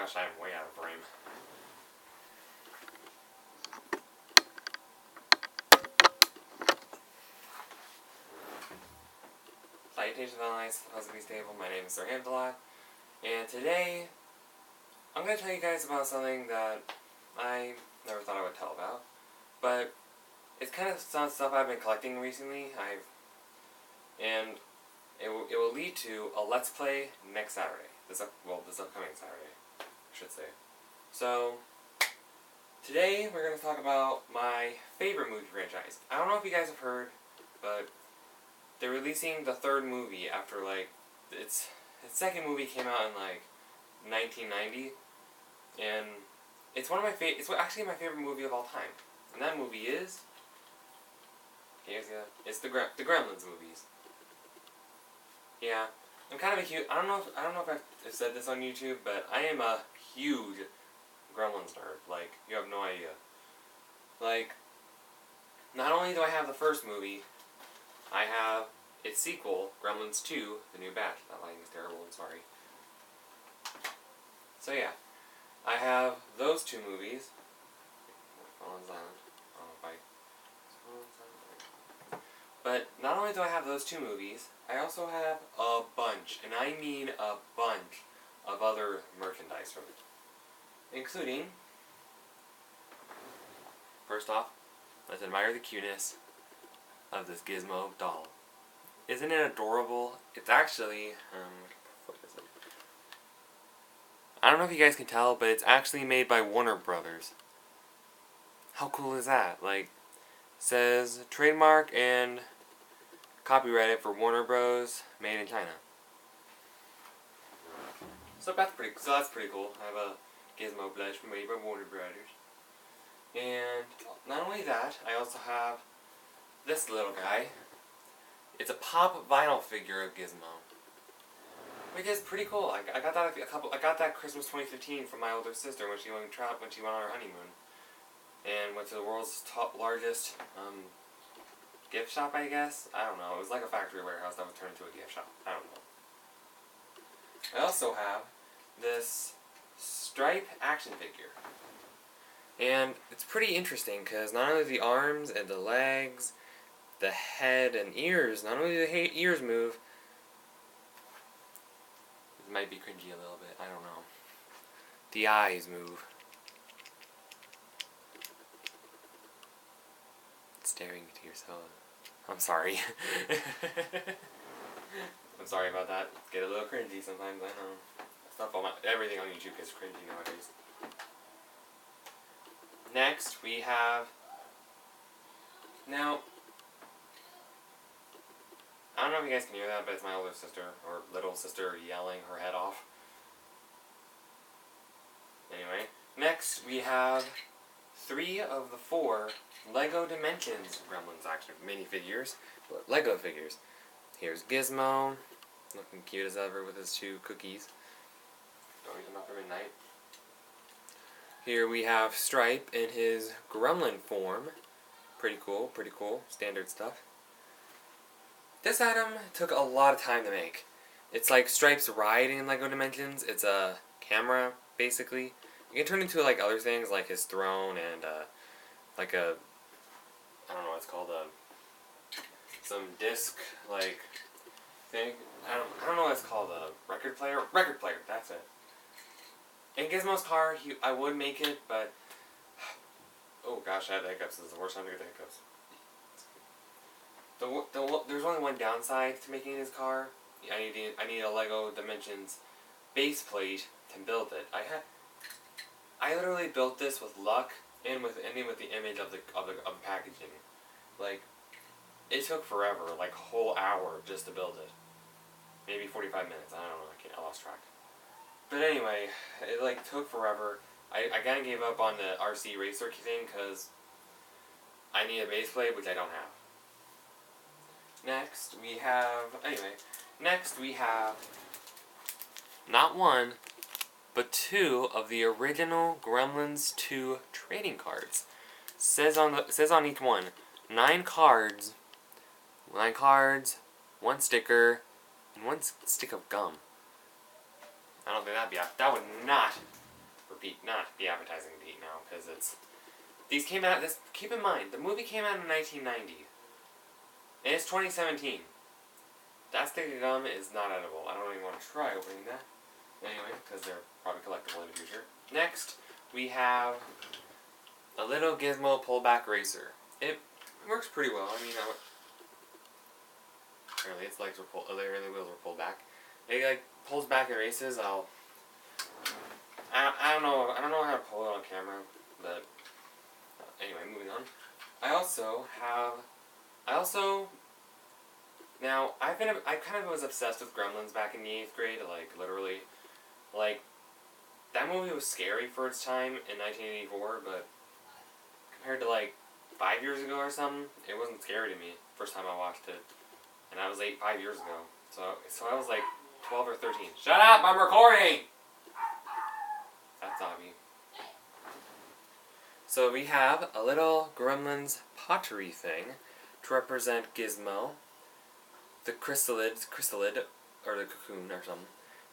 gosh, I'm way out of frame. Salutations, allies, supposedly stable. My name is Sir Hamdalot, and today I'm going to tell you guys about something that I never thought I would tell about, but it's kind of some stuff I've been collecting recently. And it will lead to a Let's Play next Saturday. This upcoming Saturday, I should say. So today we're going to talk about my favorite movie franchise. I don't know if you guys have heard, but they're releasing the third movie after its second movie came out in 1990, and it's one of my it's actually my favorite movie of all time, and that movie is it's the Gremlins movies. Yeah, I'm kind of a huge. I don't know if I've said this on YouTube, but I am a huge Gremlins nerd. Like, you have no idea. Like, not only do I have the first movie, I have its sequel, Gremlins 2, The New Batch. That lighting is terrible, I'm sorry. So yeah, I have those two movies. But not only do I have those two movies, I also have a bunch, and I mean a bunch, of other merchandise from it. Including, first off, let's admire the cuteness of this Gizmo doll. Isn't it adorable? It's actually, I don't know if you guys can tell, but it's actually made by Warner Brothers. How cool is that? Like, says trademark and copyrighted for Warner Bros. Made in China. So that's pretty cool. I have a Gizmo plush made by Warner Brothers. And not only that, I also have this little guy. It's a pop vinyl figure of Gizmo, which is pretty cool. I got that I got that Christmas 2015 from my older sister when she went on her honeymoon, and went to the world's largest gift shop, I guess. I don't know. It was like a factory warehouse that was turned into a gift shop. I don't know. I also have this Stripe action figure. And it's pretty interesting because not only the arms and the legs, the head and ears, not only do the ears move, it might be cringy a little bit, I don't know. The eyes move. It's staring into yourself. I'm sorry. I'm sorry about that. Get a little cringy sometimes, I know. Everything on YouTube gets cringy nowadays. Next, we have... Now, I don't know if you guys can hear that, but it's my older sister, or little sister, yelling her head off. Anyway, next we have 3 of the 4 Lego Dimensions Gremlins action minifigures, Lego figures. Here's Gizmo, looking cute as ever with his 2 cookies. Don't eat them after midnight. Here we have Stripe in his gremlin form. Pretty cool, standard stuff. This item took a lot of time to make. It's like Stripe's ride in Lego Dimensions. It's a camera, basically. You can turn into like other things, like his throne and like a, I don't know what it's called, some disc like thing. I don't know what it's called, a record player. Record player, that's it. In Gizmo's car, I would make it, but oh gosh, I had the hiccups. This is the worst time to get the hiccups. There's only one downside to making his car. I need a Lego Dimensions base plate to build it. I literally built this with luck and with the image of the packaging. Like, it took forever, like a whole hour just to build it. Maybe 45 minutes. I don't know. I lost track. But anyway, it took forever. I kind of gave up on the RC racer thing because I need a base plate, which I don't have. Next we have not 1, but 2 of the original Gremlins 2 trading cards. Says on each one, 9 cards, 1 sticker, and 1 stick of gum. I don't think that would not not the advertising beat now, because these came out, keep in mind, the movie came out in 1990, and it's 2017. That stick of gum is not edible. I don't even want to try opening that. Anyway, because they're probably collectible in the future. Next, we have a little gizmo pullback eraser. It works pretty well. I mean, apparently its legs were pulled, the wheels were pulled back. It like pulls back erases. I don't know how to pull it on camera, but anyway, moving on. Now I kind of was obsessed with Gremlins back in the 8th grade, like literally, like that movie was scary for its time in 1984, but compared to like 5 years ago or something, it wasn't scary to me. First time I watched it, and I was 5 years ago, so I was like 12 or 13. Shut up! I'm recording. That's Abby. So we have a little Gremlins pottery thing to represent Gizmo, the chrysalid, or the cocoon or something,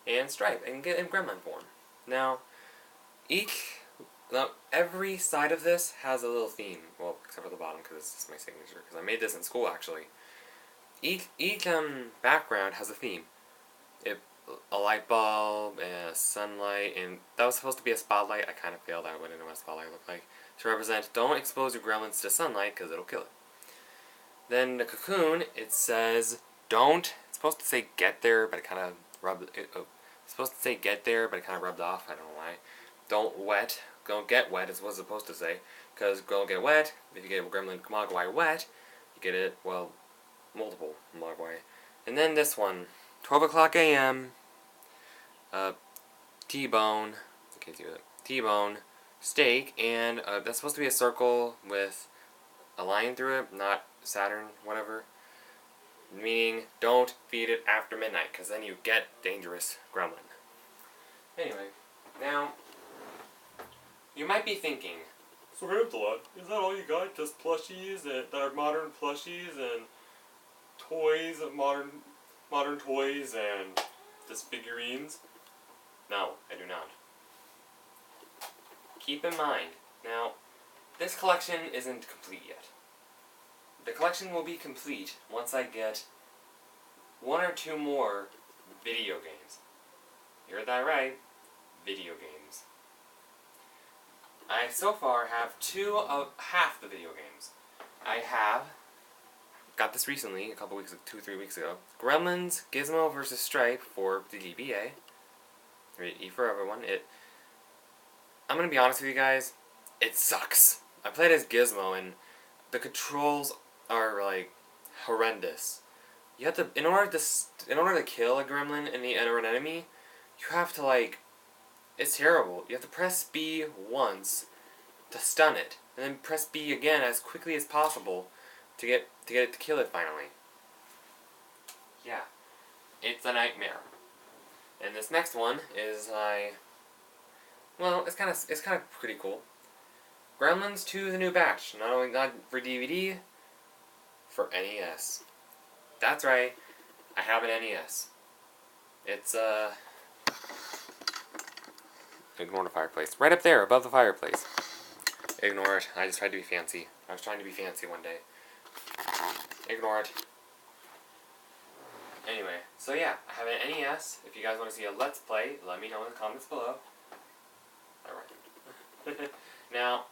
and Stripe, and get in Gremlin form. Now, every side of this has a little theme. Well, except for the bottom, because it's my signature, because I made this in school, actually. Each background has a theme. A light bulb, and sunlight, and that was supposed to be a spotlight. I kind of failed. I wouldn't know what a spotlight looked like. To represent, don't expose your gremlins to sunlight, because it'll kill it. Then the cocoon, it says, don't. It's supposed to say get there, but it kind of rubbed. It's supposed to say get there, but it kind of rubbed off. I don't know why. Don't get wet is what it's supposed to say, because don't get wet. If you get a gremlin mogwai wet, you get it, well, multiple mogwai. And then this one, 12 o'clock a.m. T-bone. Okay, T-bone steak, and that's supposed to be a circle with a line through it, not Saturn, whatever. Meaning, don't feed it after midnight, because then you get dangerous gremlin. Anyway, now you might be thinking, so Hamilton, is that all you got? Just plushies that are modern plushies and toys of modern toys and just figurines? No, I do not. Keep in mind, now, this collection isn't complete yet. The collection will be complete once I get 1 or 2 more video games. You heard that right, video games. I so far have half the video games. I got this recently, 2-3 weeks ago. Gremlins, Gizmo vs. Stripe for the GBA. E for everyone. I'm gonna be honest with you guys, it sucks. I played as Gizmo and the controls are like horrendous. You have to, in order to kill a gremlin or an enemy, you have to like, it's terrible. You have to press B once to stun it, and then press B again as quickly as possible to get it to kill it finally. Yeah, it's a nightmare. And this next one is it's kind of pretty cool. Gremlins 2: The New Batch, not for DVD, for NES. That's right, I have an NES. It's ignore the fireplace. Right up there, above the fireplace. Ignore it. I just tried to be fancy. I was trying to be fancy one day. Ignore it. Anyway, so yeah, I have an NES. If you guys want to see a Let's Play, let me know in the comments below. Alright. Now,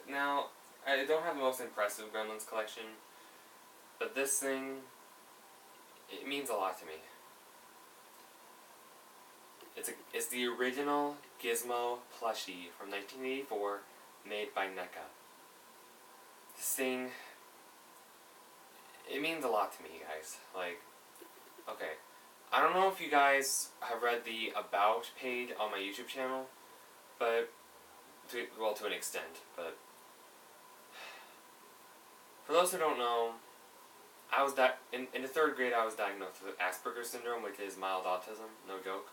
now, I don't have the most impressive Gremlins collection, but this thing, it means a lot to me. It's the original Gizmo plushie from 1984, made by NECA. This thing, it means a lot to me, guys. Like, okay, I don't know if you guys have read the About page on my YouTube channel, but, to an extent, but for those who don't know, in the 3rd grade I was diagnosed with Asperger's syndrome, which is mild autism, no joke.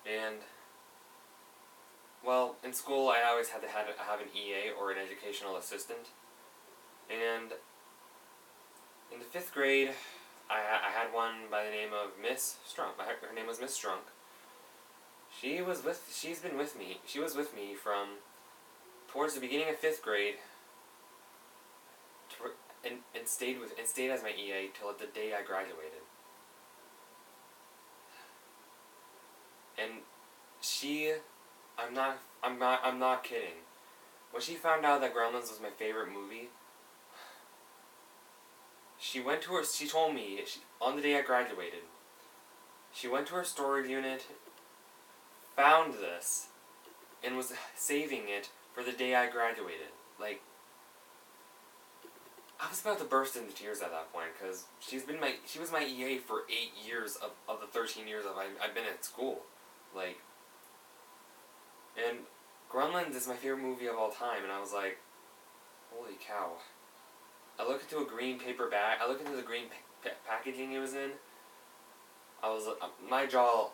And, well, in school I always had to have an EA, or an educational assistant. And in the 5th grade, I had one by the name of Miss Strunk. Her name was Miss Strunk. She was with me from towards the beginning of 5th grade, and stayed as my EA till the day I graduated. And I'm not kidding. When she found out that Gremlins was my favorite movie, she told me, on the day I graduated, she went to her storage unit, found this, and was saving it for the day I graduated. Like, I was about to burst into tears at that point, because she was my EA for 8 years of the 13 years I've been at school. Like, and Gremlins is my favorite movie of all time, and I was like, holy cow. I looked into a green paper bag, I looked into the green packaging it was in, my jaw,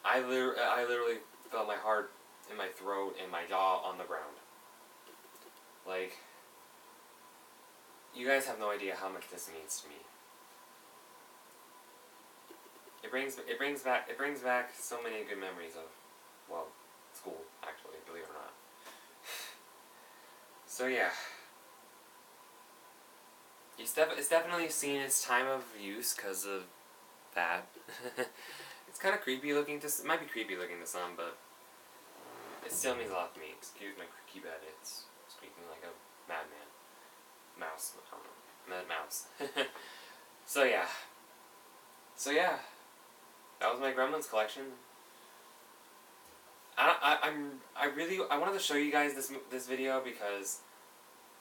I literally felt my heart in my throat and my jaw on the ground. Like, you guys have no idea how much this means to me. It brings back so many good memories of, well, school, actually, believe it or not. So yeah. It's definitely seen its time of use because of that. It's kind of creepy looking it might be creepy looking to some, but it still means a lot to me. Excuse my keypad, it's squeaking like a madman. Mouse, I don't know. Mad mouse. So yeah. That was my Gremlins collection. I wanted to show you guys this video because,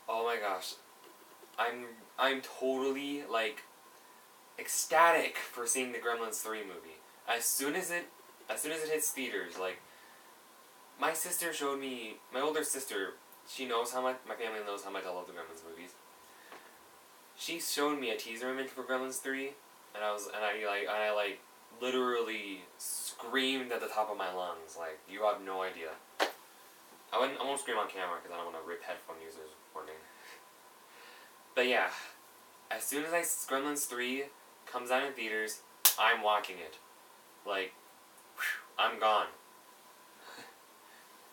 oh my gosh, I'm totally like ecstatic for seeing the Gremlins 3 movie. As soon as it hits theaters, like, my sister showed me, my older sister, she knows how much, my family knows how much I love the Gremlins movies. She showed me a teaser image for Gremlins 3, and I literally screamed at the top of my lungs, like, you have no idea. I won't scream on camera because I don't want to rip headphone users warning. But yeah, as soon as Gremlins 3 comes out in theaters, I'm watching it. Like, whew, I'm gone.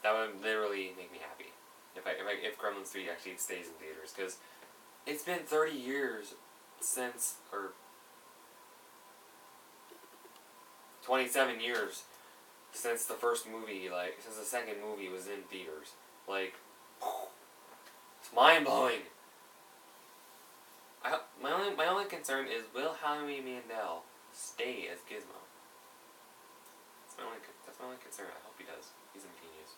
That would literally make me happy if Gremlins 3 actually stays in theaters, because it's been 30 years since, or 27 years since the first movie, like, since the second movie was in theaters. Like, it's mind-blowing. My only concern is, will Howie Mandel stay as Gizmo? That's my only concern. I hope he does. He's a genius.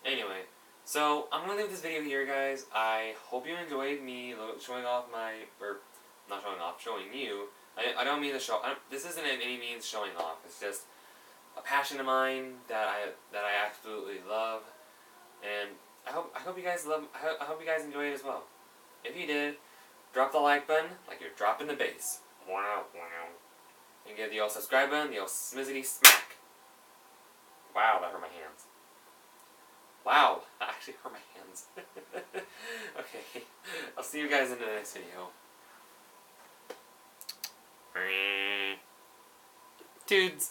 Anyway, so I'm gonna leave this video here, guys. I hope you enjoyed me showing off showing you. I don't mean to show. This isn't in any means showing off. It's just a passion of mine that I absolutely love, and I hope you guys enjoy it as well. If you did, drop the like button like you're dropping the bass. Wow. And give the old subscribe button the old smizzity smack. Wow, that hurt my hands. Wow, that actually hurt my hands. Okay, I'll see you guys in the next video. Dudes.